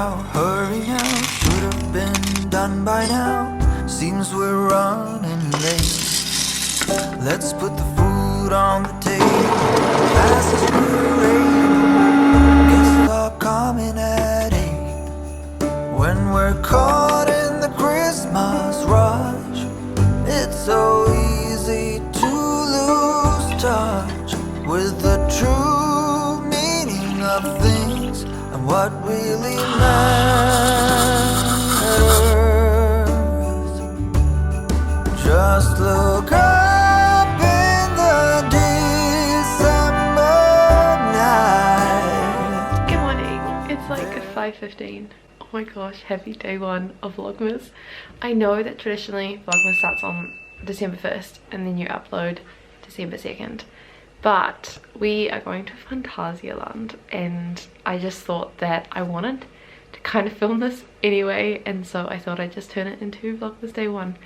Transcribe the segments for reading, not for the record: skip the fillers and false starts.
now, hurry now, should have been done by now. Seems we're running late. Let's put the food on the table. Classes parade. Guests are coming at 8. When we're caught in the Christmas rush, it's so easy to lose touch with the true meaning of things and what really matters. Just look up in the December night. Good morning. It's like 5:15. Oh my gosh, happy day one of Vlogmas. I know that traditionally Vlogmas starts on December 1st and then you upload December 2nd. But we are going to Phantasialand and I just thought that I wanted to kind of film this anyway, and so I thought I'd just turn it into Vlogmas day one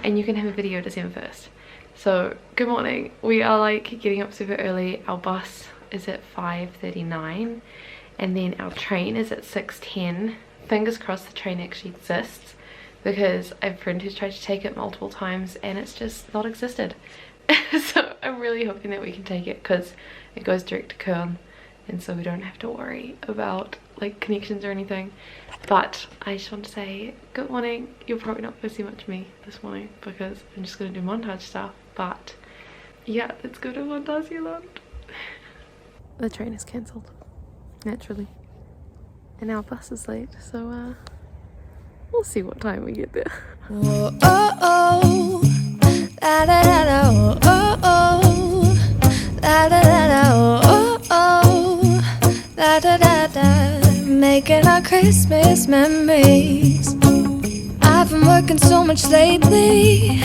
and you can have a video December 1st. So good morning. We are like getting up super early. Our bus is at 5:39 and then our train is at 6:10. Fingers crossed the train actually exists, because I have a friend who's tried to take it multiple times and it's just not existed. So I'm really hoping that we can take it because it goes direct to Canon, and so we don't have to worry about like connections or anything. But I just want to say good morning. You're probably not going to see much of me this morning because I'm just going to do montage stuff, but yeah, let's go to Phantasialand. The train is cancelled, naturally, and our bus is late, so we'll see what time we get there. Oh, oh, oh. La da da da, oh, oh, oh. La da da da, oh, oh, oh. La da da da. Making our Christmas memories. I've been working so much lately,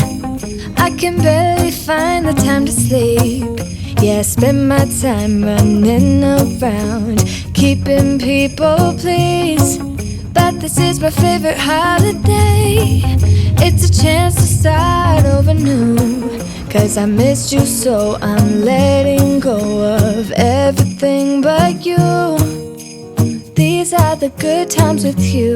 I can barely find the time to sleep. Yeah, I spend my time running around, keeping people pleased. But this is my favorite holiday. It's a chance to start over new. Cause I missed you, so I'm letting go of everything but you. These are the good times with you.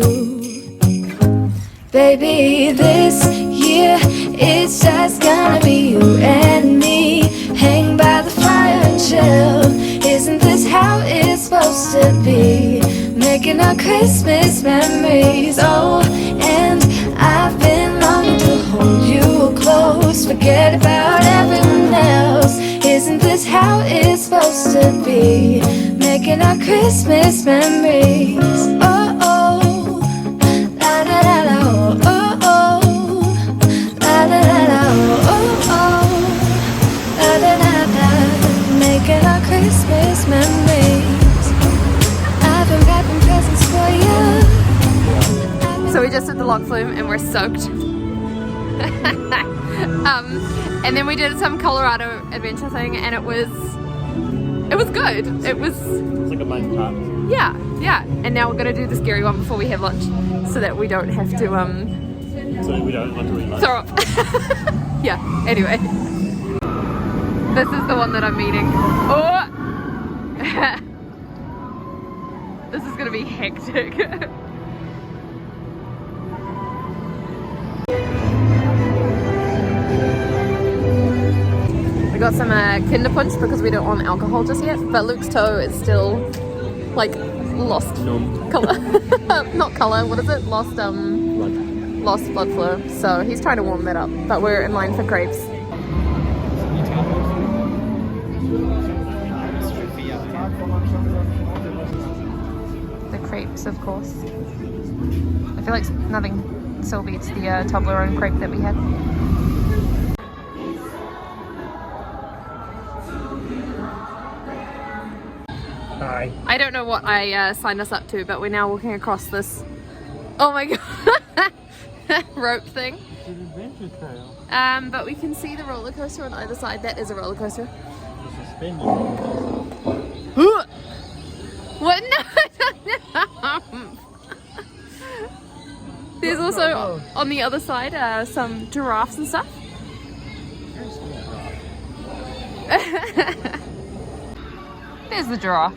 Baby, this year it's just gonna be you and me. Hang by the fire and chill. Isn't this how it's supposed to be? Making our Christmas memories. Oh, and I've been longing to hold you close. Forget about everyone else. Isn't this how it's supposed to be? Making our Christmas memories. Oh, oh. La da da da, oh, oh, oh. La da da da, oh, oh, oh. La da da da. Making our Christmas memories. I've been wrapping presents for you. So we just did the log flume and we're soaked. And then we did some Colorado adventure thing and it was good. It was like a Minecraft. yeah. And now we're gonna do the scary one before we have lunch, so that we don't have to So we don't want to eat lunch. throw up. Yeah. Anyway, this is the one that I'm eating. Oh, this is gonna be hectic. We got some Kinder Punch because we don't want alcohol just yet, but Luke's toe is still like lost colour. Not colour, what is it? Lost blood flow. So he's trying to warm that up, but we're in line for crepes. The crepes, of course. I feel like nothing still beats the Toblerone crepe that we had. Hi. I don't know what I signed us up to, but we're now walking across this, oh my god, rope thing. It's an adventure trail. But we can see the roller coaster on either side. That is a roller coaster. It's suspended. What? No. There's also on the other side some giraffes and stuff. There's the giraffe.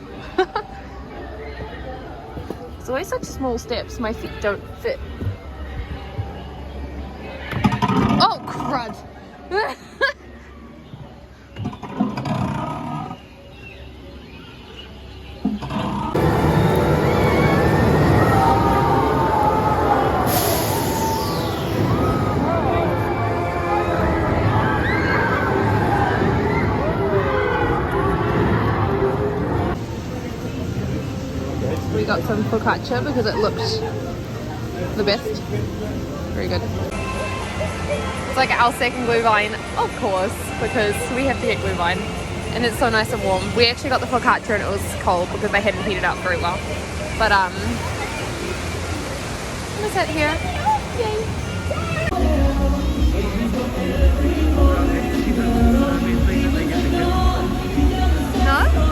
It's always such small steps, my feet don't fit. Oh, crud! We got some focaccia because it looks the best. Very good. It's like our second glühwein, of course, because we have to get glühwein. And it's so nice and warm. We actually got the focaccia and it was cold because they hadn't heated up very well. But I'm gonna sit here. Yay! No?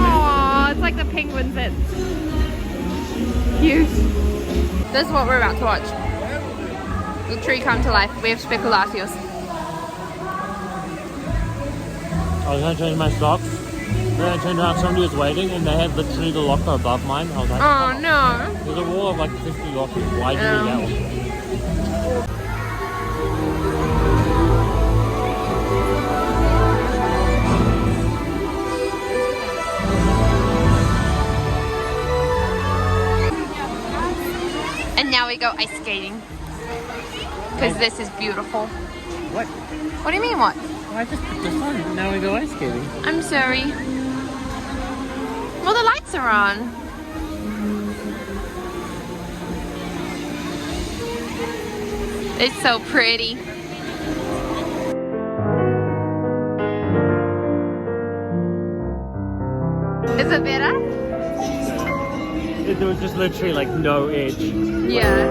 Oh, it's like the penguins. It's cute. This is what we're about to watch. The tree come to life. We have speculatius. I was going to change my socks. Then I turned around, somebody was waiting and they had literally the locker above mine. I was like, Oh no. There's a wall of like 50 lockers. Why do you need that one? And now we go ice skating. Because this is beautiful. What? What do you mean what? I just put this on. Now we go ice skating. I'm sorry. Well, the lights are on. It's so pretty. Is it better? There was just literally like no edge. Yeah.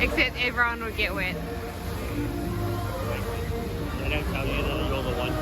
Except everyone would get wet. They don't tell you that you're the one.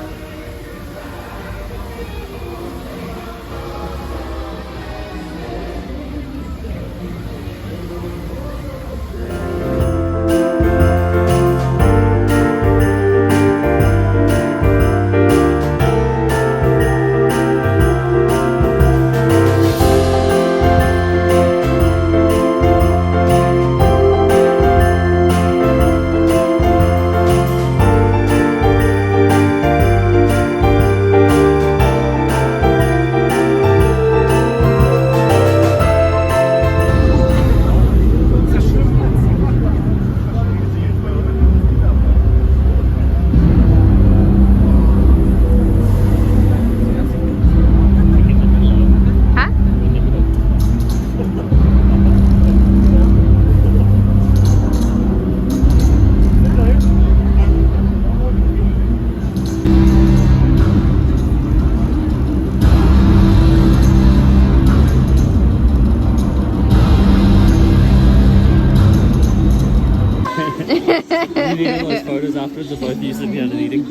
Photos afterwards of both of you sitting down and eating.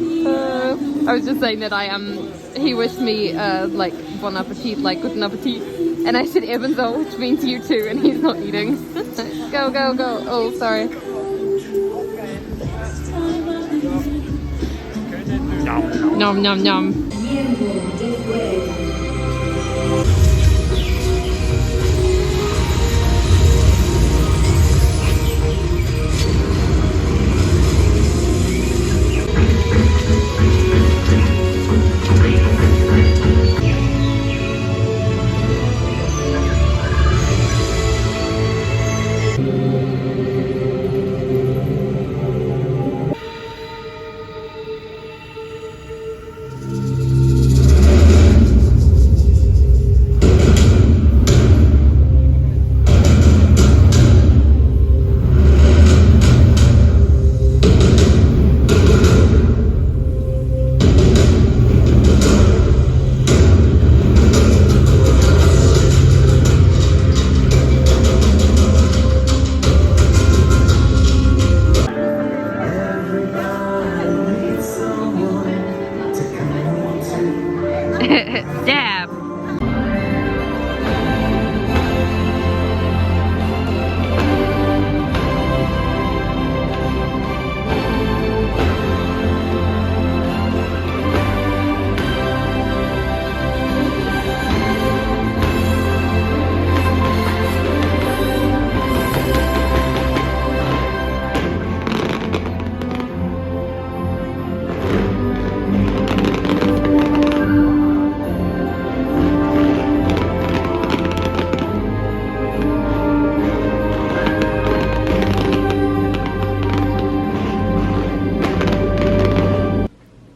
I was just saying that he wished me like bon appetit, like guten appetit, and I said ebenso, which means you too, and he's not eating. Go, go, go. Oh, sorry. Nom nom nom. Dab.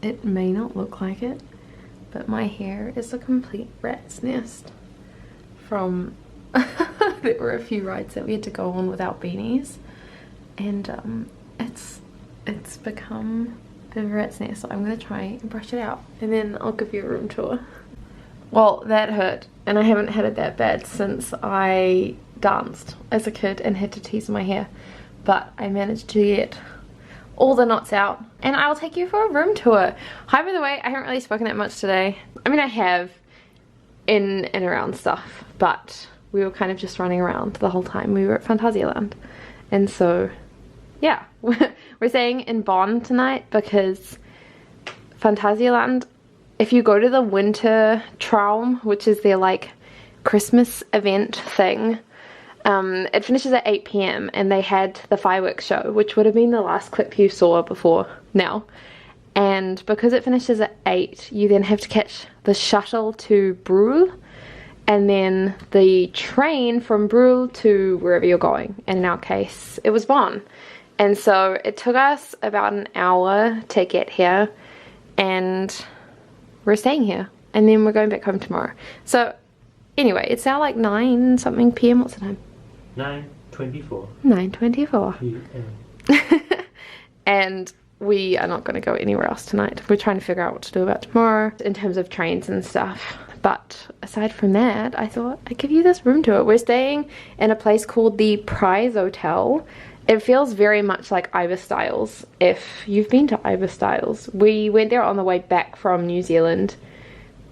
It may not look like it, but my hair is a complete rat's nest from there were a few rides that we had to go on without beanies, and it's become a bit of a rat's nest, so I'm gonna try and brush it out and then I'll give you a room tour. Well, that hurt, and I haven't had it that bad since I danced as a kid and had to tease my hair, but I managed to get all the knots out, and I'll take you for a room tour. Hi, by the way, I haven't really spoken that much today. I mean, I have in and around stuff, but we were kind of just running around the whole time we were at Phantasialand. And so, yeah, we're staying in Bonn tonight because Phantasialand, if you go to the Wintertraum, which is their like Christmas event thing, it finishes at 8 p.m. and they had the fireworks show, which would have been the last clip you saw before now. And because it finishes at 8, you then have to catch the shuttle to Brühl, and then the train from Brühl to wherever you're going. And in our case, it was Bonn. And so it took us about an hour to get here, and we're staying here. And then we're going back home tomorrow. So anyway, it's now like 9 something p.m. What's the time? 9:24. 9:24. PM. And we are not going to go anywhere else tonight. We're trying to figure out what to do about tomorrow in terms of trains and stuff. But aside from that, I thought I'd give you this room tour. We're staying in a place called the Prize Hotel. It feels very much like Iceskating, if you've been to Iceskating. We went there on the way back from New Zealand.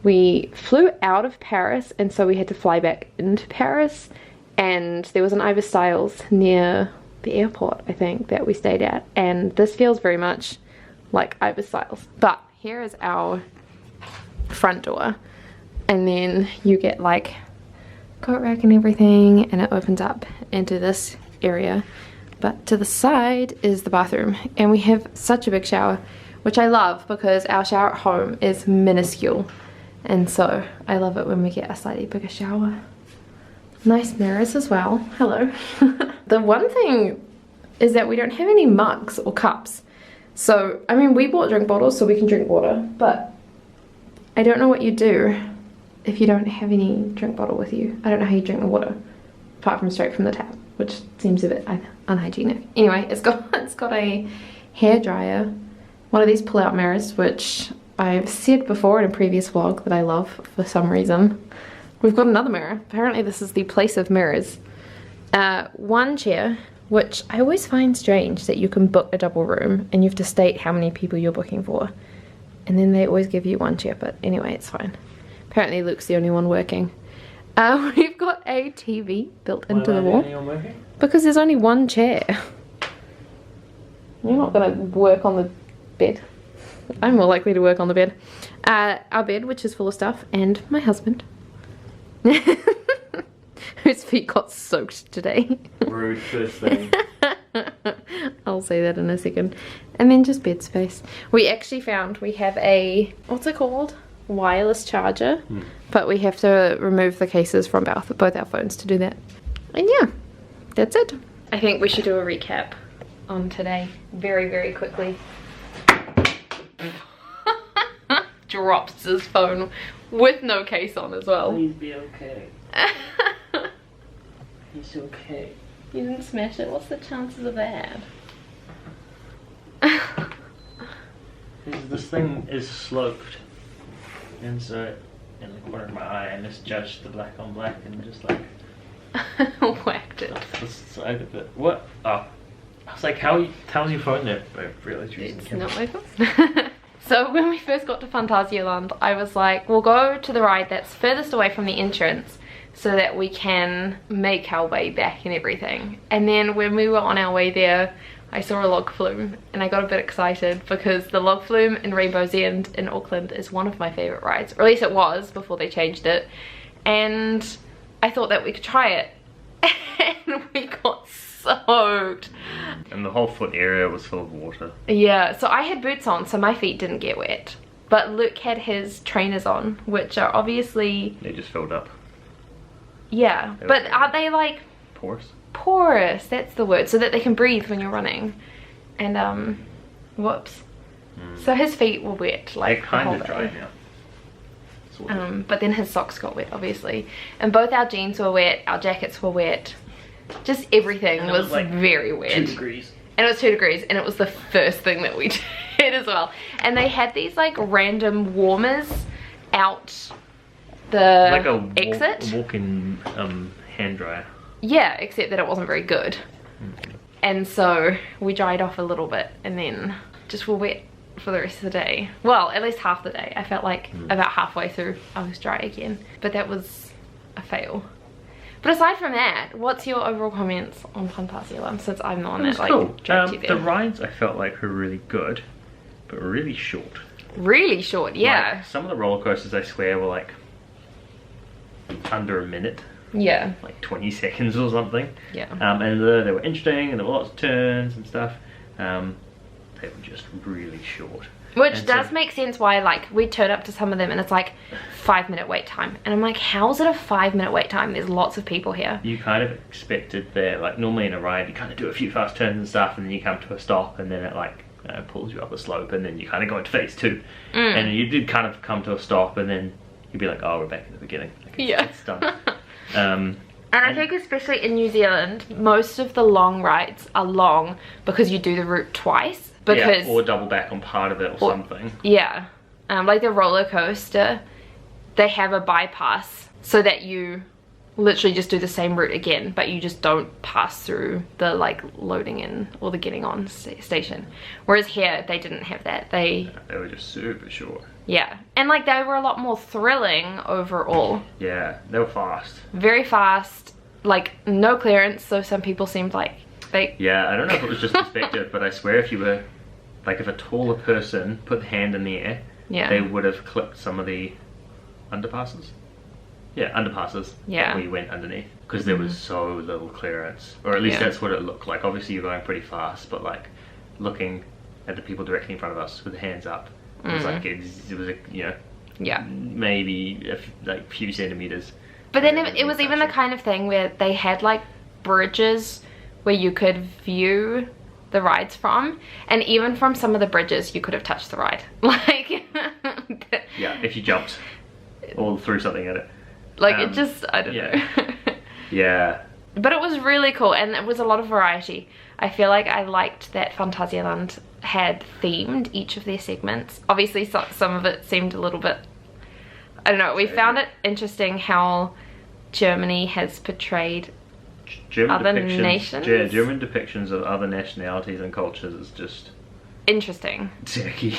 We flew out of Paris, and so we had to fly back into Paris. And there was an Iceskating near the airport, I think, that we stayed at. And this feels very much like Iceskating. But here is our front door. And then you get like coat rack and everything, and it opens up into this area. But to the side is the bathroom, and we have such a big shower, which I love because our shower at home is minuscule. And so I love it when we get a slightly bigger shower. Nice mirrors as well. Hello. The one thing is that we don't have any mugs or cups. So, I mean, we bought drink bottles so we can drink water, but I don't know what you do if you don't have any drink bottle with you. I don't know how you drink the water, apart from straight from the tap, which seems a bit unhygienic. Anyway, it's got a hair dryer, one of these pull-out mirrors, which I've said before in a previous vlog that I love for some reason. We've got another mirror. Apparently this is the place of mirrors. One chair, which I always find strange that you can book a double room and you have to state how many people you're booking for. And then they always give you one chair, but anyway, it's fine. Apparently Luke's the only one working. We've got a TV built into the wall. Because there's only one chair. You're not gonna work on the bed. I'm more likely to work on the bed. Our bed, which is full of stuff, and my husband. Whose feet got soaked today. Rude first thing. I'll say that in a second. And then just bed space. We actually found we have a, what's it called? Wireless charger. But we have to remove the cases from both our phones to do that. And yeah, that's it. I think we should do a recap on today very, very quickly. Drops his phone with no case on as well. Please be okay. He's okay. You didn't smash it. What's the chances of that? This thing is sloped, and so in the corner of my eye I misjudged the black on black and just like whacked it. off the side of it. What? Oh. I was like, how's your phone there? I realized you It's not my phone. So when we first got to Phantasialand, I was like, we'll go to the ride that's furthest away from the entrance so that we can make our way back and everything. And then when we were on our way there, I saw a log flume and I got a bit excited because the log flume in Rainbow's End in Auckland is one of my favourite rides, or at least it was before they changed it. And I thought that we could try it. And we got soaked. And the whole foot area was full of water. Yeah, so I had boots on so my feet didn't get wet. But Luke had his trainers on, which are obviously... They just filled up. Yeah, but aren't they like... Porous? Porous, that's the word, so that they can breathe when you're running. And whoops. So his feet were wet like They're kind the of whole dry day. now. Sort of. But then his socks got wet, obviously, and both our jeans were wet, our jackets were wet, just everything And it was was, like, very wet. 2 degrees. And it was 2 degrees, and it was the first thing that we did as well. And they had these like random warmers out the Like a exit. walk-in hand dryer. Yeah, except that it wasn't very good. And so we dried off a little bit and then just were wet for the rest of the day. Well, at least half the day. I felt like about halfway through I was dry again. But that was a fail. But aside from that, what's your overall comments on Phantasialand, since I'm the one that like cool. dragged you there? The rides I felt like were really good, but really short. Really short, yeah. Like, some of the roller coasters I swear were like under a minute. Yeah. Like 20 seconds or something. Yeah. And they were interesting and there were lots of turns and stuff. They were just really short. Which And does so- make sense why, like, we turn up to some of them and it's like 5-minute wait time. And I'm like, how's it a 5-minute wait time? There's lots of people here. You kind of expected there, like normally in a ride you kind of do a few fast turns and stuff and then you come to a stop and then it like pulls you up a slope and then you kind of go into phase 2. And you did kind of come to a stop and then you'd be like, oh, we're back in the beginning. Like, it's done. And I think especially in New Zealand, most of the long rides are long because you do the route twice. Because, or double back on part of it or something. Yeah. Like the roller coaster, they have a bypass so that you literally just do the same route again, but you just don't pass through the like loading in or the getting on station. Whereas here, they didn't have that. They were just super short. Yeah. And like they were a lot more thrilling overall. Yeah, they were fast. Very fast, like no clearance, so some people seemed like they... Yeah, I don't know if it was just perspective, but I swear if you were, like if a taller person put the hand in the air, they would have clipped some of the underpasses. Yeah, underpasses that we went underneath, because there was so little clearance, or at least that's what it looked like. Obviously you're going pretty fast, but like looking at the people directly in front of us with the hands up, it was like it was a, you know, maybe like few centimeters. But then it was even the kind of thing where they had like bridges where you could view the rides from, and even from some of the bridges you could have touched the ride. Like yeah, if you jumped or threw something at it. Like it just, I don't know. Yeah. But it was really cool and it was a lot of variety. I feel like I liked that Phantasialand had themed each of their segments. Obviously some of it seemed a little bit, I don't know, we found it interesting how Germany has portrayed other nations. Yeah, German depictions of other nationalities and cultures is just interesting. tacky.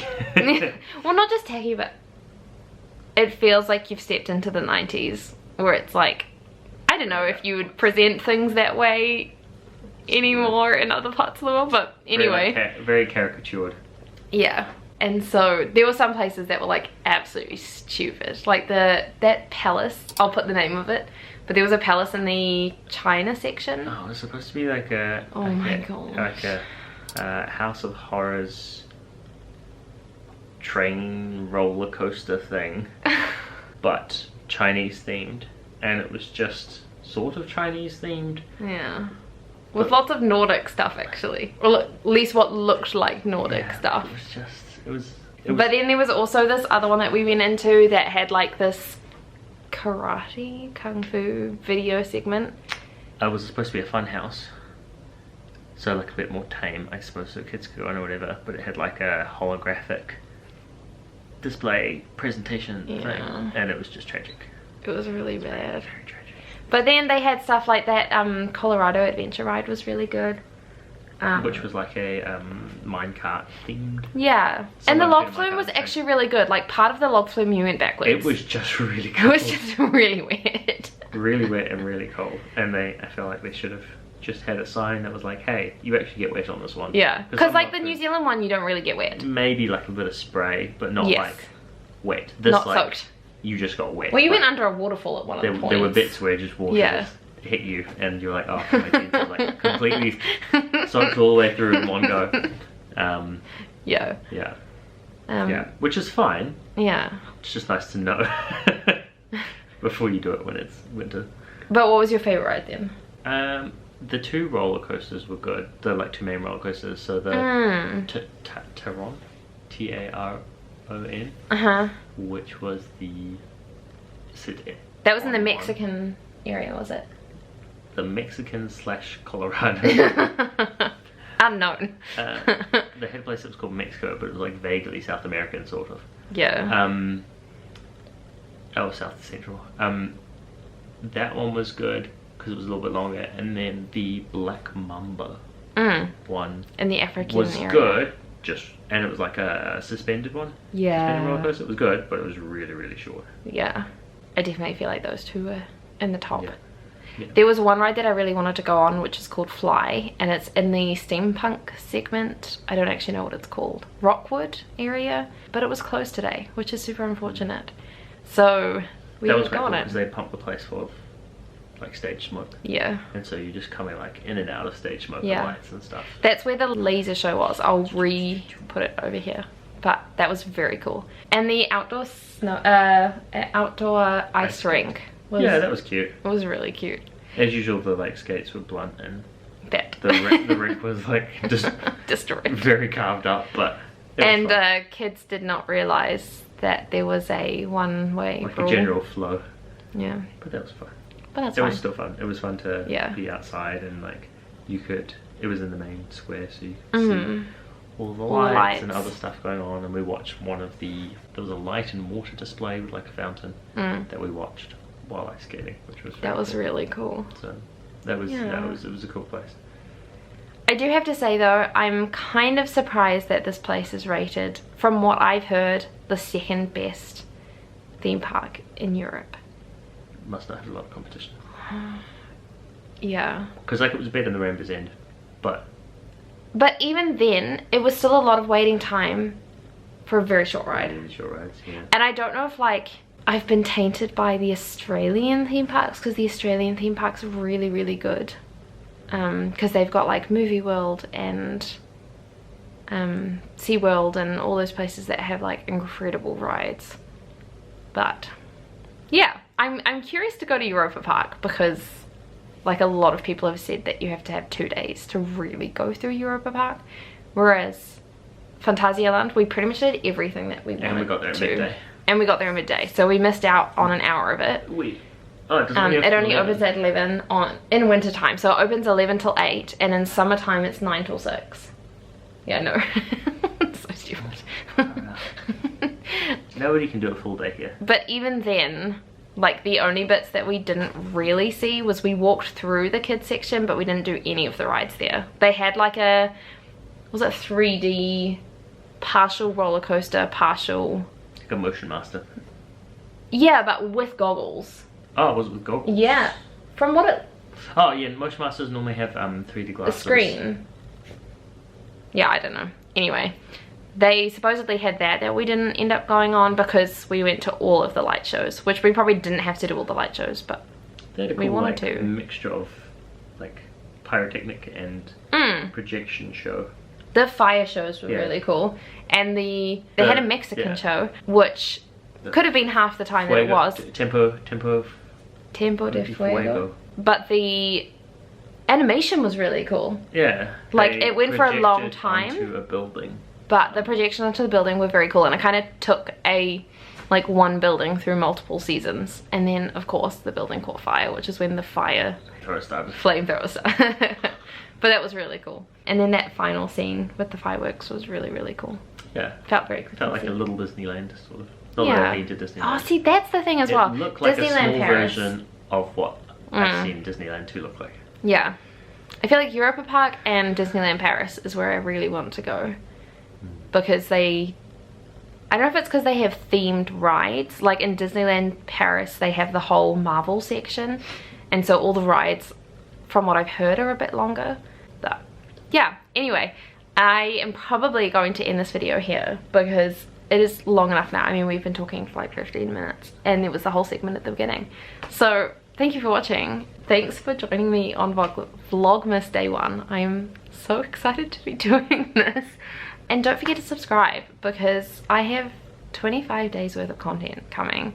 Well, not just tacky, but it feels like you've stepped into the 90s where it's like, I don't know if you would present things that way anymore in other parts of the world, but anyway. Very caricatured. Yeah. And so there were some places that were like absolutely stupid. Like that palace, I'll put the name of it, but there was a palace in the China section. Oh, it's supposed to be like a like a House of Horrors train roller coaster thing, but Chinese themed, and it was just sort of Chinese themed. Yeah. With lots of Nordic stuff actually. Or at least what looked like Nordic stuff. It was But then there was also this other one that we went into that had like this karate, kung fu video segment. It was supposed to be a fun house. So like a bit more tame, I suppose, so kids could go in or whatever, but it had like a holographic display presentation thing, and it was just tragic. It was really bad. Very tragic. But then they had stuff like that Colorado adventure ride was really good. which was like a minecart themed. Yeah, and the log flume was actually really good. Like part of the log flume you went backwards. It was just really cold. It was just really wet. Really wet and really cold. And I feel like they should have just had a sign that was like, hey, you actually get wet on this one. Yeah, because like the New Zealand one, you don't really get wet. Maybe like a bit of spray, but not like wet. This not like soaked. You just got wet. Well, you went under a waterfall at one of the points. There were bits where just water just hit you, and you're like, oh, my jeans are like completely soaked all the way through in one go. Yeah. Which is fine. Yeah. It's just nice to know before you do it when it's winter. But what was your favorite ride then? The two roller coasters were good. The like two main roller coasters. So the Taron, Taron, which was the that was in the Mexican area, was it? The Mexican / Colorado. Unknown. They had a place that was called Mexico, but it was like vaguely South American sort of. Yeah. South Central. That one was good because it was a little bit longer, and then the Black Mamba one in the African was area. good. And it was like a suspended one. Yeah. Suspended roller coaster. It was good, but it was really, really short. Yeah. I definitely feel like those two were in the top. Yeah. There was one ride that I really wanted to go on, which is called Fly, and it's in the steampunk segment. I don't actually know what it's called. Rockwood area, but it was closed today, which is super unfortunate. So we didn't go on it. Because they pumped the place full of like stage smoke. Yeah. And so you're just coming like in and out of stage smoke and lights and stuff. That's where the laser show was. I'll put it over here. But that was very cool. And the outdoor outdoor ice rink. That was cute. It was really cute. As usual, the like skates were blunt and that the rink was like just very carved up, but kids did not realize that there was a one-way like a general flow. Yeah. But that was fun. But that's fine. It was still fun. It was fun to be outside and like it was in the main square, so you could see all the lights and other stuff going on, and we watched there was a light and water display with like a fountain that we watched while ice skating, which was really cool. So it was a cool place. I do have to say though, I'm kind of surprised that this place is rated, from what I've heard, the second best theme park in Europe. Must not have a lot of competition. Yeah. Because like it was better than the Rainbow's End, but even then, it was still a lot of waiting time for a very short ride. Really short rides, yeah. And I don't know if like I've been tainted by the Australian theme parks, because the Australian theme parks are really, really good. Because they've got like Movie World and SeaWorld and all those places that have like incredible rides. But yeah, I'm curious to go to Europa Park, because like a lot of people have said that you have to have 2 days to really go through Europa Park, whereas Phantasialand, we pretty much did everything that we wanted to. And we got there at midday. And we got there at midday, so we missed out on an hour of it. It only opens at 11 in winter time, so it opens 11 till 8, and in summertime it's 9 till 6. Yeah, no. So stupid. Nobody can do a full day here. But even then, like the only bits that we didn't really see was we walked through the kids section, but we didn't do any of the rides there. They had like was it 3D partial roller coaster, partial... Like a Motion Master. Yeah, but with goggles. Oh, was it with goggles? Yeah. From what it... Oh yeah, Motion Masters normally have 3D glasses. The screen. Yeah, I don't know. Anyway, they supposedly had that we didn't end up going on because we went to all of the light shows, which we probably didn't have to do all the light shows, but they had a cool, we wanted to. A mixture of like pyrotechnic and projection show. The fire shows were really cool, and they had a Mexican show, which could have been half the time that it was. Tempo de Fuego. But the animation was really cool. Yeah. Like it went for a long time. Onto a building. But the projections onto the building were very cool, and it kind of took one building through multiple seasons, and then of course the building caught fire, which is when the flamethrower started. But that was really cool. And then that final scene with the fireworks was really, really cool. Yeah. Felt very cool. Felt like a little Disneyland, sort of. Not really to Disneyland. Oh, see, that's the thing as well. It looked like Disneyland a small Paris. version of what I've seen Disneyland 2 look like. Yeah. I feel like Europa Park and Disneyland Paris is where I really want to go, because I don't know if it's because they have themed rides. Like in Disneyland Paris they have the whole Marvel section, and so all the rides from what I've heard are a bit longer. But yeah, anyway, I am probably going to end this video here because it is long enough now. I mean, we've been talking for like 15 minutes and it was the whole segment at the beginning. So thank you for watching. Thanks for joining me on Vlogmas Day 1. I am so excited to be doing this. And don't forget to subscribe because I have 25 days worth of content coming.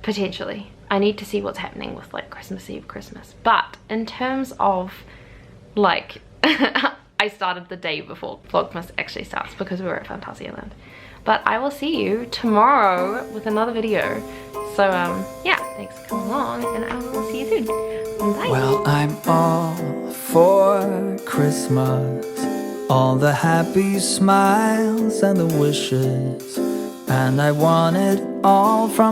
Potentially. I need to see what's happening with like Christmas Eve, Christmas. But in terms of like, I started the day before Vlogmas actually starts because we were at Phantasialand. But I will see you tomorrow with another video. So yeah, thanks for coming along and I will see you soon. Bye. Well, I'm all for Christmas, all the happy smiles and the wishes, and I want it all from